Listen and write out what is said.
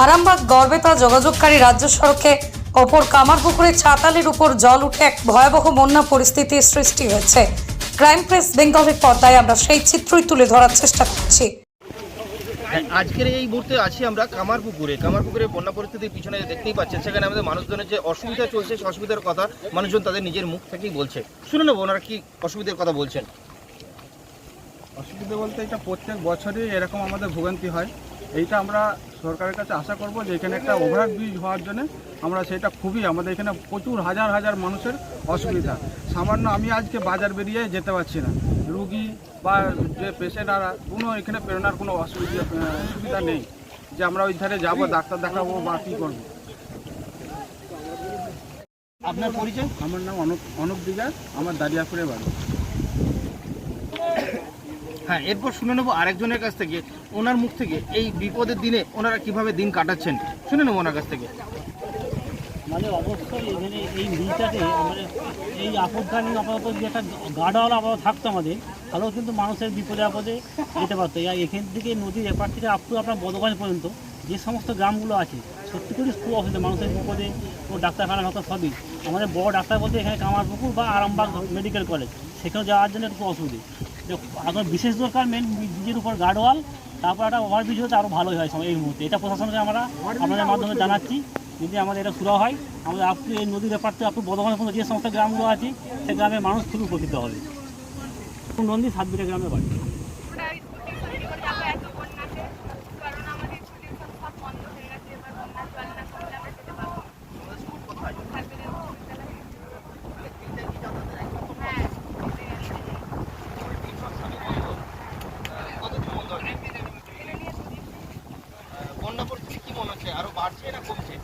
আরামবাগ গড়বেতা যোগাযোগকারী রাজ্য সড়কে অপর কামারপুকুরে ছাতালের উপর জল উঠে এক ভয়াবহ বন্যা পরিস্থিতির সৃষ্টি হয়েছে। ক্রাইম প্রেস বেঙ্গলের পর্দায় আমরা সেই চিত্রই তুলে ধরার চেষ্টা করছি। আজকের এই মুহূর্তে আছি আমরা কামারপুকুরে বন্যা পরিস্থিতির পিছনে দেখতেই পাচ্ছেন, সেখানে আমাদের মানুষজনের যে অসুবিধা চলছে সেই অসুবিধার কথা মানুষজন তাদের নিজের মুখ থেকেই বলছে। শুনে নেবো ওনারা কি অসুবিধার কথা বলছেন। অসুবিধা বলতে এটা প্রত্যেক বছরই এরকম আমাদের ভোগান্তি হয়। এইটা আমরা সরকারের কাছে আশা করব যে এখানে একটা ওভার ব্রিজ হওয়ার জন্য আমরা সেটা খুবই আমাদের এখানে প্রচুর হাজার হাজার মানুষের অসুবিধা। সামান্য আমি আজকে বাজার বেরিয়ে যেতে পারছি না, রুগী বা যে পেশেন্টরা কোনো এখানে প্রেরণার কোনো সুবিধা নেই যে আমরা ওই ধারে যাবো, ডাক্তার দেখাবো বা কী করবো। আপনার পরিচয়? আমার নাম অনুপ দিগার, আমার দারিয়াপুরে বাড়ি। হ্যাঁ, এরপর শুনে নেবো আরেকজনের কাছ থেকে, ওনার মুখ থেকে এই বিপদের দিনে ওনারা কিভাবে দিন কাটাচ্ছেন। শুনে নেবো ওনার কাছ থেকে। মানে অবশ্যই এখানে এই মিলটাতে আমাদের এই আপদকালীন আপাতত যে একটা গার্ডওয়াল আপাতত থাকতো আমাদের, তাহলেও কিন্তু মানুষের বিপদে আপদে যেতে পারতো। এখান থেকে নদীর এপার থেকে আপ টু আপনার বদগঞ্জ পর্যন্ত যে সমস্ত গ্রামগুলো আছে সত্যি করে খুব অসুবিধা মানুষের বিপদে। ও ডাক্তারখানা হতো সবই আমাদের বড় ডাক্তার বলতে এখানে কামারপুকুর বা আরামবাগ মেডিকেল কলেজ, সেখানে যাওয়ার জন্য একটু অসুবিধে। এখন বিশেষ দরকার মেন ব্রিজের উপর গার্ডওয়াল, তারপর একটা ওভারব্রিজ হতে আরও ভালোই হয় এই মুহূর্তে। এটা প্রশাসনকে আমরা আপনাদের মাধ্যমে জানাচ্ছি, যদি আমাদের এটা শুরু হয় আমাদের আপনি এই নদীর ব্যাপার থেকে আপনি বর্ধমানের পর্যন্ত যে সমস্ত গ্রামগুলো আছে সে গ্রামের মানুষ খুবই উপকৃত হবে। নন্দী 7 বিঘা গ্রামে বাড়ি। বন্যা পরিস্থিতি কি মনে হচ্ছে, আরো বাড়ছে না কমছে?